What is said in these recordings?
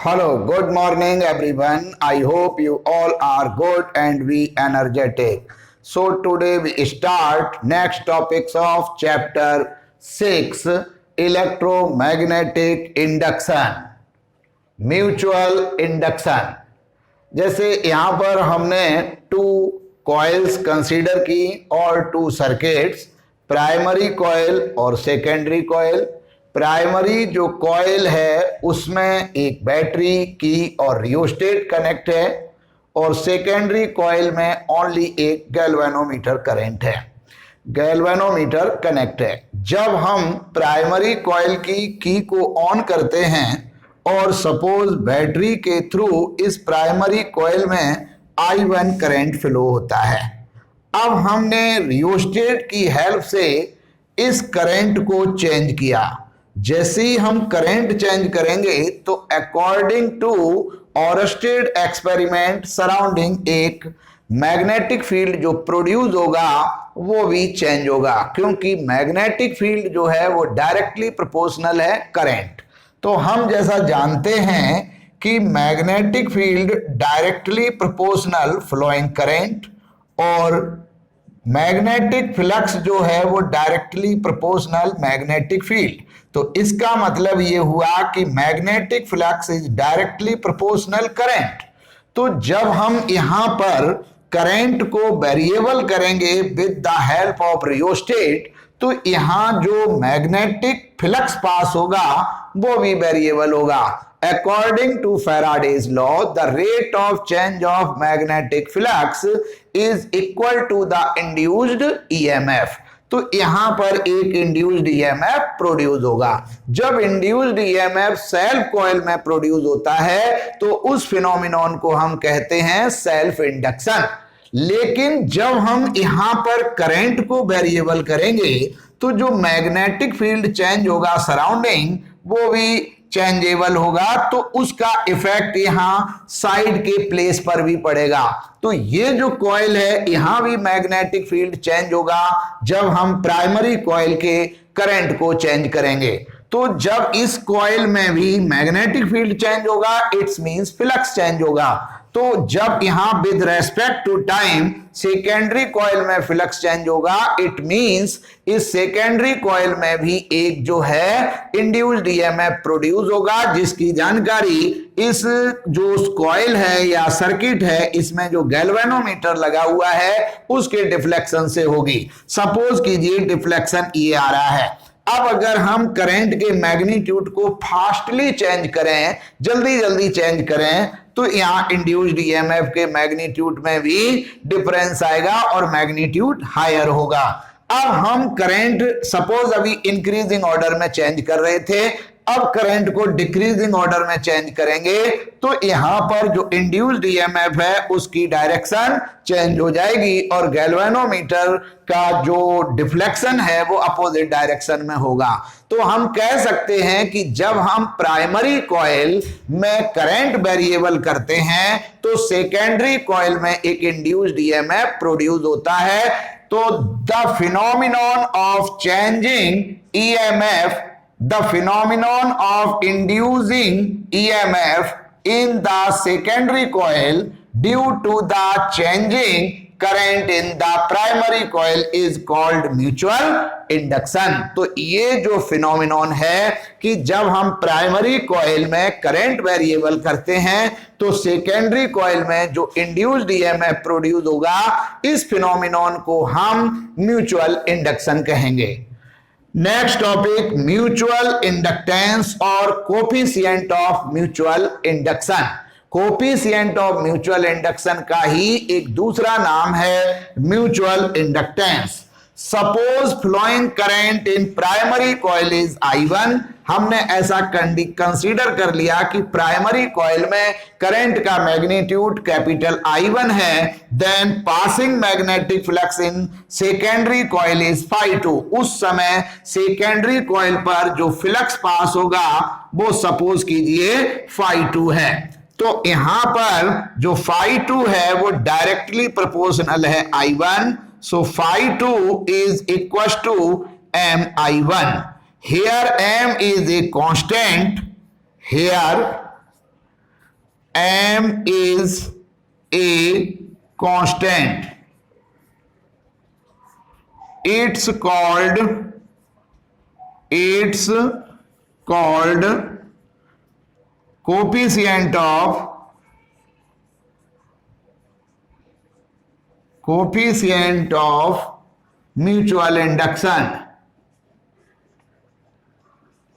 Hello, good morning everyone. I hope you all are good and we energetic. So today we start next topics of chapter 6 electromagnetic induction, mutual induction. जैसे यहाँ पर हमने two coils consider की और to circuits, primary coil और secondary coil. Primary जो coil है उसमें एक बैटरी की और रियोस्टेट कनेक्ट है और सेकेंडरी कॉइल में ओनली एक गैल्वेनोमीटर करंट है, गैल्वेनोमीटर कनेक्ट है। जब हम प्राइमरी कॉइल की को ऑन करते हैं और सपोज बैटरी के थ्रू इस प्राइमरी कॉइल में I1 करंट फ्लो होता है। अब हमने रियोस्टेट की हेल्प से इस करंट को चेंज किया। जैसे ही हम करंट चेंज करेंगे तो according to Oersted experiment surrounding एक मैग्नेटिक फील्ड जो प्रोड्यूस होगा वो भी चेंज होगा, क्योंकि मैग्नेटिक फील्ड जो है वो डायरेक्टली प्रोपोर्शनल है करंट। तो हम जैसा जानते हैं कि magnetic field directly proportional flowing current और मैग्नेटिक फ्लक्स जो है वो डायरेक्टली प्रोपोर्शनल मैग्नेटिक फील्ड। तो इसका मतलब ये हुआ कि magnetic flux is directly proportional current. तो जब हम यहां पर करंट को वेरिएबल करेंगे with the help of rheostat, तो यहां जो मैग्नेटिक फ्लक्स पास होगा वो भी वेरिएबल होगा। According to Faraday's law the rate of change of magnetic flux is equal to the induced EMF. तो यहां पर एक इंड्यूस्ड ईएमएफ प्रोड्यूस होगा। जब इंड्यूस्ड ईएमएफ सेल्फ कॉइल में प्रोड्यूस होता है तो उस फिनोमिनॉन को हम कहते हैं सेल्फ इंडक्शन। लेकिन जब हम यहां पर करंट को वेरिएबल करेंगे तो जो मैग्नेटिक फील्ड चेंज होगा सराउंडिंग वो भी चेंजेबल होगा, तो उसका इफेक्ट यहां साइड के प्लेस पर भी पड़ेगा। तो ये जो कॉइल है यहां भी मैग्नेटिक फील्ड चेंज होगा जब हम प्राइमरी कॉइल के करंट को चेंज करेंगे। तो जब इस कॉइल में भी मैग्नेटिक फील्ड चेंज होगा इट्स मींस फ्लक्स चेंज होगा। तो जब यहां with respect to time secondary coil में फ्लक्स चेंज होगा इट मींस इस सेकेंडरी कॉइल में भी एक जो है इंड्यूस्ड ईएमएफ प्रोड्यूस होगा, जिसकी जानकारी इस जो कॉइल है या सर्किट है इसमें जो गैल्वेनोमीटर लगा हुआ है उसके डिफ्लेक्शन से होगी। सपोज कीजिए डिफ्लेक्शन ये आ रहा है। अब अगर हम करंट के मैग्नीट्यूड को फास्टली चेंज करें, जल्दी जल्दी चेंज करें, तो यहां इंड्यूस्ड ईएमएफ के मैग्नीट्यूड में भी डिफरेंस आएगा और मैग्नीट्यूड हायर होगा। अब हम करंट सपोज अभी इंक्रीजिंग ऑर्डर में चेंज कर रहे थे, अब करंट को डिक्रीजिंग ऑर्डर में चेंज करेंगे तो यहां पर जो इंड्यूस्ड ईएमएफ है उसकी डायरेक्शन चेंज हो जाएगी और गैल्वेनोमीटर का जो डिफ्लेक्शन है वो अपोजिट डायरेक्शन में होगा। तो हम कह सकते हैं कि जब हम प्राइमरी कॉइल में करंट वेरिएबल करते हैं तो सेकेंडरी कॉइल में एक इंड्यूस्ड ईएमएफ प्रोड्यूस होता है। तो the phenomenon of changing EMF, the phenomenon of inducing EMF in the secondary coil due to the changing current in the primary coil is called mutual induction। तो ये जो phenomenon है कि जब हम प्राइमरी कॉइल में करंट वेरिएबल करते हैं तो सेकेंडरी कॉइल में जो इंड्यूस्ड ईएमएफ प्रोड्यूस होगा इस फिनोमिनॉन को हम म्यूचुअल इंडक्शन कहेंगे। नेक्स्ट टॉपिक म्यूचुअल इंडक्टेंस और coefficient of mutual induction. Coefficient of mutual induction का ही एक दूसरा नाम है mutual inductance. Suppose flowing current in primary coil is I1। हमने ऐसा कंसीडर कर लिया कि प्राइमरी कॉइल में करंट का मैग्नीट्यूड कैपिटल I1 है, then passing magnetic flux in secondary coil is φ2। उस समय सेकेंडरी कॉइल पर जो फ्लक्स पास होगा वो सपोज कीजिए φ2 है। तो यहां पर जो φ2 है वो डायरेक्टली प्रोपोर्शनल है I1, so φ2 is equals to mi1। Here m is a constant, here m is a constant, it's called coefficient of mutual induction.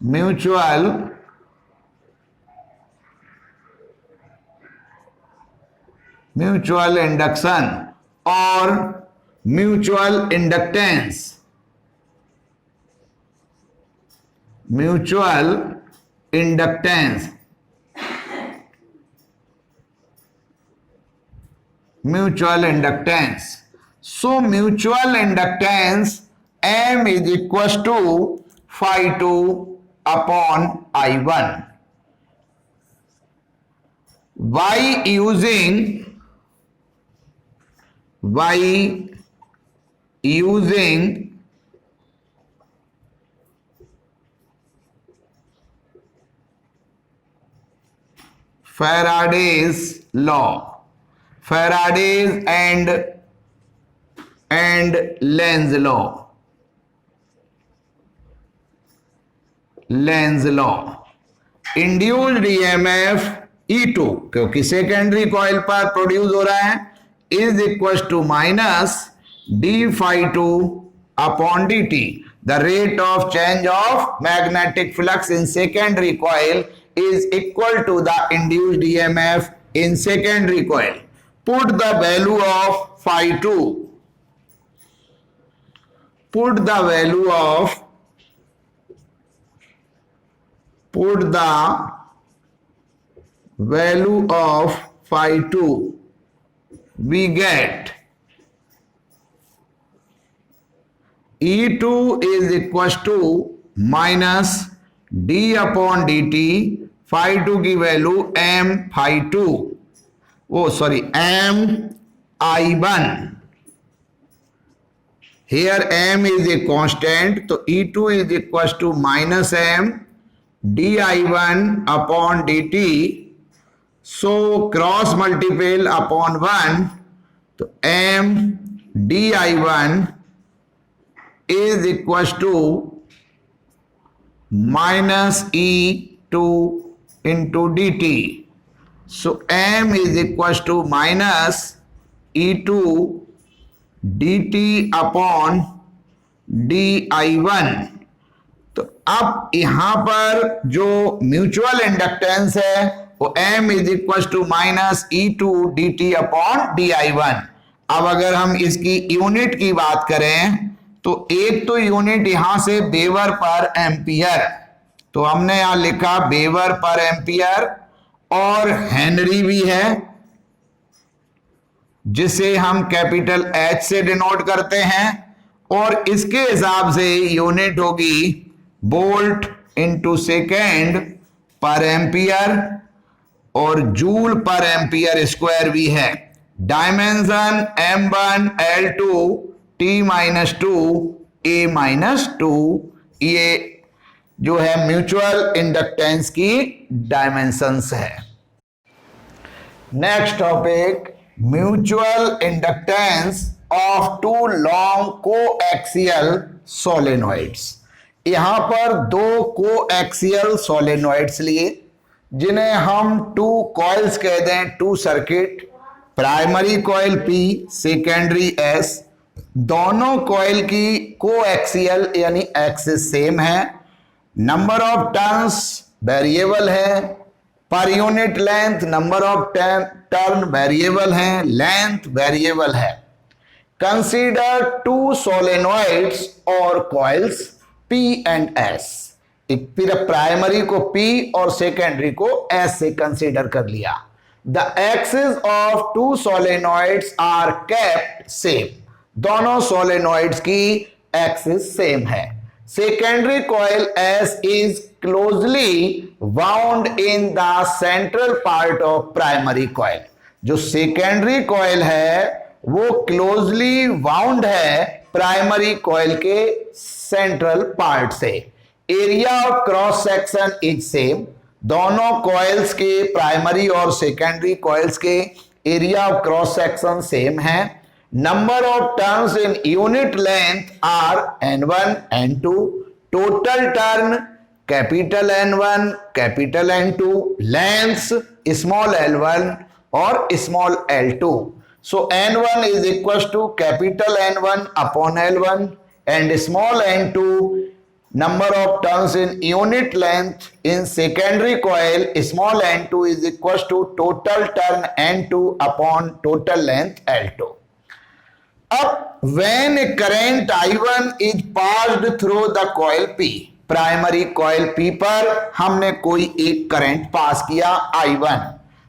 Mutual induction or mutual inductance. Mutual inductance. So mutual inductance M is equals to phi 2 upon I1. By using Faraday's law, Faraday's and Lenz's law, induced EMF E2 क्योंकि secondary coil पर produce हो रहा है is equal to minus D phi 2 upon D T. The rate of change of magnetic flux in secondary coil is equal to the induced EMF in secondary coil. Put the value of phi 2. Put the value of phi 2. We get E2 is equal to minus d upon dt. phi 2 की value m phi 2 m I1. Here m is a constant, तो E2 is equal to minus m di1 upon dt. So cross multiple upon 1, तो m di1 is equal to minus E2 into dt. So m is equal to minus E2 dt upon di1. तो अब यहां पर जो mutual inductance है वो m is equal to minus E2 dt upon di1. अब अगर हम इसकी यूनिट की बात करें तो एक तो यूनिट यहां से वेबर पर एम्पियर, तो हमने यहां लिखा वेबर पर एम्पियर, और हेनरी भी है जिसे हम कैपिटल H से डिनोट करते हैं, और इसके हिसाब से यूनिट होगी वोल्ट इंटू सेकेंड पर एम्पियर, और जूल पर एम्पियर स्क्वायर भी है. Dimension M1 L2 T-2 A-2, ये जो है म्यूचुअल इंडक्टेंस की डायमेंशंस है. Next topic, mutual inductance of two long coaxial solenoids. यहां पर दो कोएक्सियल सोलेनॉइड्स लिए जिन्हें हम टू कॉइल्स कह दें, two circuit, primary coil P, secondary S. दोनों कॉइल की कोएक्सियल यानी एक्सिस सेम है, नंबर ऑफ टर्न्स वेरिएबल है, per unit length number of turn variable है, लेंथ वेरिएबल है. कंसीडर टू सोलेनॉइड्स और कॉइल्स P एंड S. फिर primary को P और सेकेंडरी को S से कंसीडर कर लिया. The axis of two solenoids are kept same. दोनों सोलेनॉइड्स की एक्सिस सेम है. Secondary coil S is closely wound in the central part of primary coil. जो सेकेंडरी कॉइल है वो क्लोजली वाउंड है प्राइमरी कॉइल के सेंट्रल पार्ट से. Area of cross section is same. दोनों कॉइल्स के प्राइमरी और सेकेंडरी कॉइल्स के area of cross section same है। Number of turns in unit length are N1 N2, total turn capital N1 capital N2, lengths small l1 और small l2। So N1 is equals to capital N1 upon L1 and small n2 number of turns in unit length in secondary coil small n2 is equals to total turn n2 upon total length l2. अब when a current I1 is passed through the coil P, primary coil P पर हमने कोई एक current pass किया I1,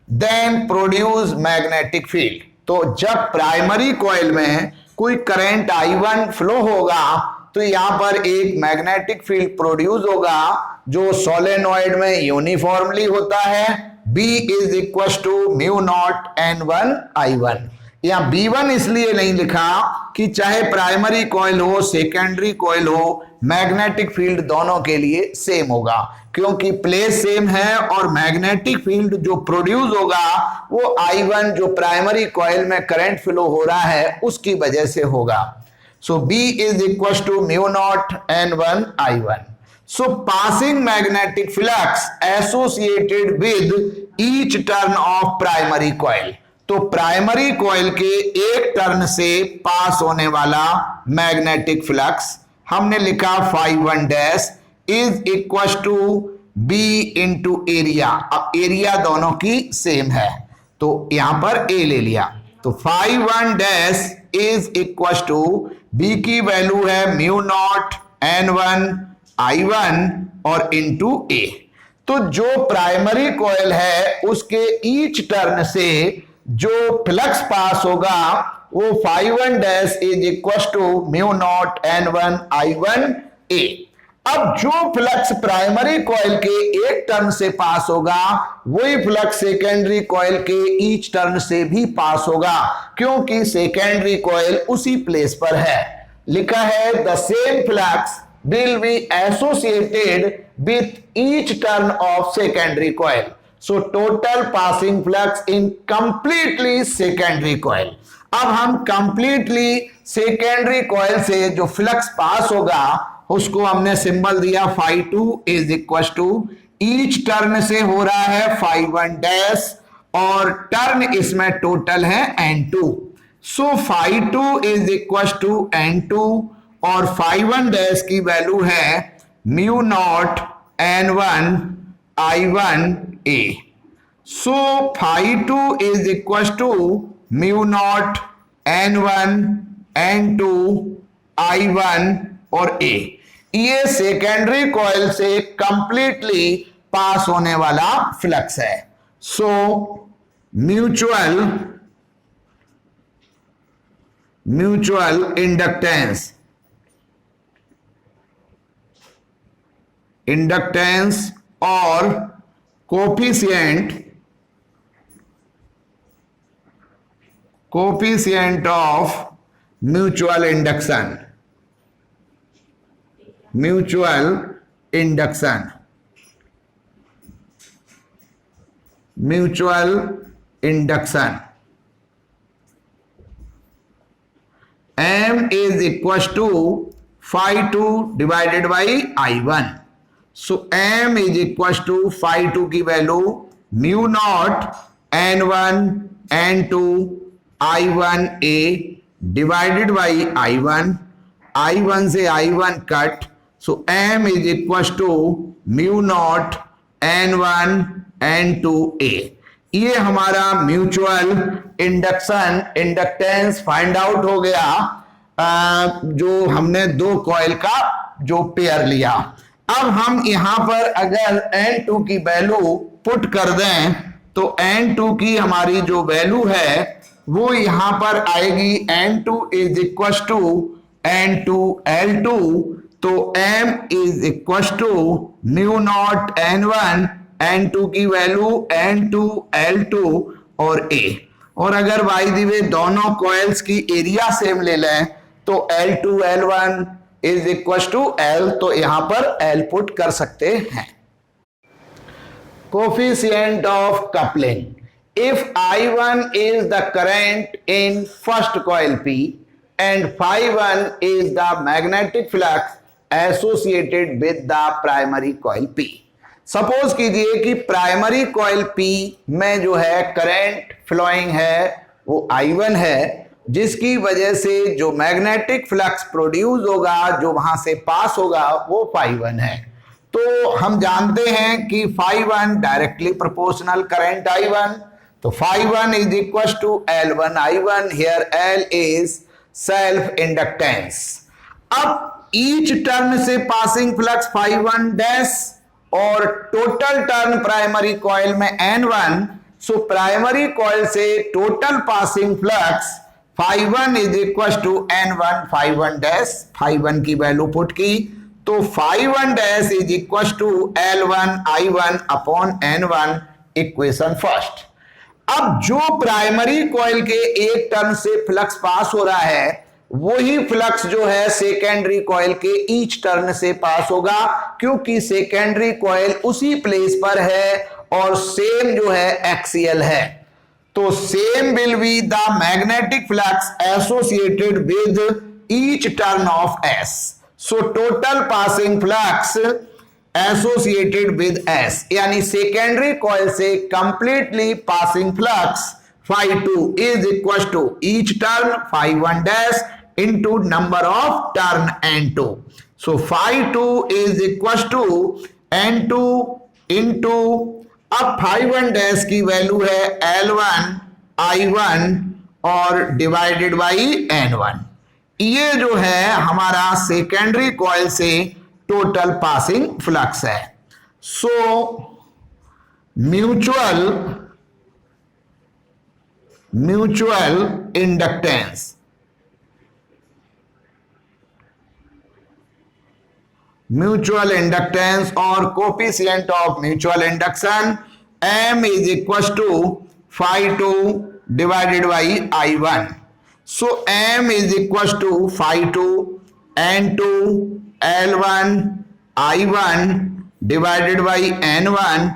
then produce magnetic field। तो जब primary coil में कोई करंट I1 फ्लो होगा तो यहां पर एक मैग्नेटिक फील्ड प्रोड्यूस होगा जो सोलेनॉइड में यूनिफॉर्मली होता है। B is equal to mu naught N1 I1। यहां B1 इसलिए नहीं लिखा कि चाहे प्राइमरी कॉइल हो सेकेंडरी कॉइल हो, मैग्नेटिक फील्ड दोनों के लिए सेम होगा, क्योंकि प्लेस सेम है और मैग्नेटिक फील्ड जो प्रोड्यूस होगा वो I1 जो प्राइमरी कॉइल में करंट फ्लो हो रहा है उसकी वजह से होगा। So B is equal to mu naught N1 I1। So passing magnetic flux associated with each turn of primary coil. तो प्राइमरी कॉइल के एक टर्न से पास होने वाला मैग्नेटिक फ्लक्स हमने लिखा phi1 dash is equal to B into area. अब area दोनों की सेम है तो यहां पर A ले लिया, तो phi1 dash is equal to B की वैल्यू है म्यू नॉट N1 I1 और इंटू A। तो जो प्राइमरी कॉइल है उसके ईच टर्न से जो फ्लक्स पास होगा वो phi1 dash is equal to mu naught N1 I1 A। अब जो फ्लक्स प्राइमरी कॉइल के एक टर्न से पास होगा वही फ्लक्स सेकेंडरी कॉइल के ईच टर्न से भी पास होगा, क्योंकि सेकेंडरी कॉइल उसी प्लेस पर है। लिखा है the same flux will be associated with each turn of secondary coil. So total passing flux in completely secondary coil. अब हम कंप्लीटली सेकेंडरी कॉइल से जो फ्लक्स पास होगा उसको हमने सिंबल दिया phi2 is equal to each turn से हो रहा है phi1 डैश और टर्न इसमें टोटल है N2। So phi2 is equal to N2 और phi1 डैश की वैल्यू है mu naught N1 I1 A। सो phi2 is equal to mu naught N1 N2 I1 और A। ये सेकेंडरी कॉइल से कंप्लीटली पास होने वाला फ्लक्स है। सो म्यूचुअल इंडक्टेंस और coefficient of mutual induction M is equals to phi2 divided by I1। so M is equals to phi2 की value mu naught N1 N2 I1 A divided by I1 से I1 cut, so M is equal to mu naught N1 N2 A। ये हमारा mutual inductance find out हो गया जो हमने दो coil का जो पेयर लिया। अब हम यहां पर अगर N2 की वैल्यू पुट कर दें तो N2 की हमारी जो वैल्यू है वो यहां पर आएगी N2 is equal to N2 L2। तो M is equal to mu naught N1 N2 की वैल्यू N2 L2 और A। और अगर बाय द वे दोनों कॉइल्स की एरिया सेम ले लें तो L2 L1 is equal to L, तो यहां पर L पुट कर सकते हैं। coefficient of coupling. If I1 is the current in first coil P and phi1 is the magnetic flux associated with the primary coil P. Suppose कीजिए कि primary coil P में जो है करंट फ्लोइंग है वो I1 है, जिसकी वजह से जो मैग्नेटिक फ्लक्स प्रोड्यूस होगा, जो वहां से पास होगा, वो phi1 है। तो हम जानते हैं कि phi1 directly proportional current I1, तो phi1 is equal to L1 I1, here L is self inductance. अब ईच टर्न से पासिंग फ्लक्स phi1 डैश और टोटल टर्न प्राइमरी कॉइल में N1, सो प्राइमरी कॉइल से total passing flux phi1 is equal to N1 phi1 dash, phi1 की value put की तो phi1 dash is equal to L1 I1 upon N1, equation first. अब जो primary coil के एक turn से flux pass हो रहा है, वही फ्लक्स जो है सेकेंडरी कॉइल के ईच टर्न से पास होगा, क्योंकि सेकेंडरी कॉइल उसी प्लेस पर है और सेम जो है एक्सियल है। तो same will be the magnetic flux associated with each turn of S. So total passing flux associated with S, यानी सेकेंडरी कॉइल से completely passing flux phi2 is equal to each turn phi1 dash into number of turn N2. So phi2 is equal to N2 into, अब phi1 dash की value है L1 I1 और divided by N1। ये जो है हमारा secondary coil से total passing flux है। So mutual inductance, mutual inductance और coefficient of mutual induction M is equal to phi2 divided by I1। So M is equal to phi2 N2 L1 I1 divided by N1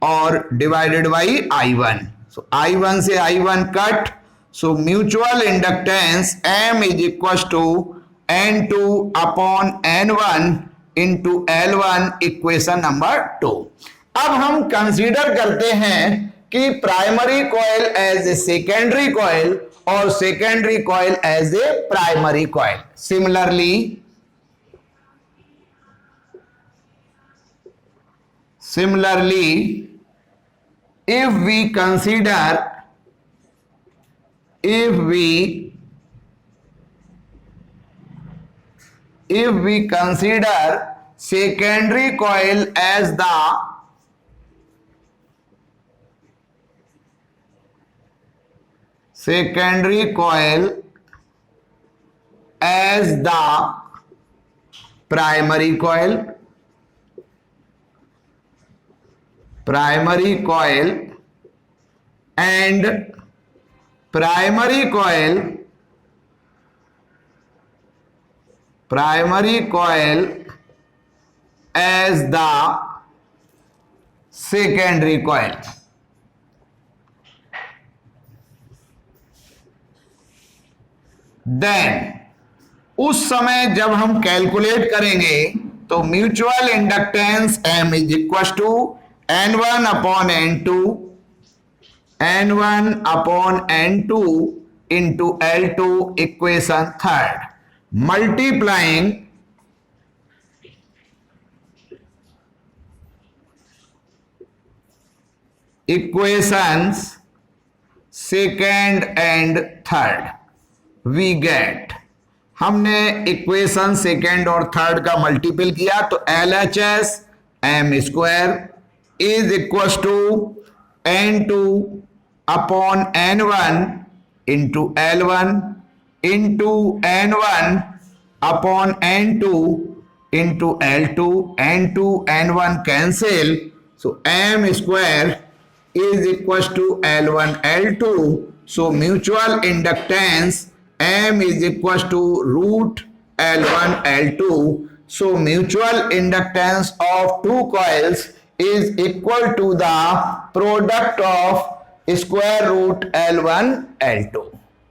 और divided by I1। So I1 से I1 cut, so mutual inductance M is equal to N2 upon N1 into L1, equation number 2। अब हम consider करते हैं कि primary coil as a secondary coil और secondary coil as a primary coil. Similarly, if we consider secondary coil as the primary coil and primary coil as the secondary coil, then उस समय जब हम calculate करेंगे तो mutual inductance M is equal to N1 upon N2 into L2, equation third, multiplying equations second and third, we get, हमने equation second और third का multiple किया तो LHS M square is equal to N2 upon N1 into L1 into N1 upon N2 into L2, N2 N1 cancel, so M square is equals to L1 L2, so mutual inductance M is equals to root L1 L2, so mutual inductance of two coils is equal to the product of square root L1 L2.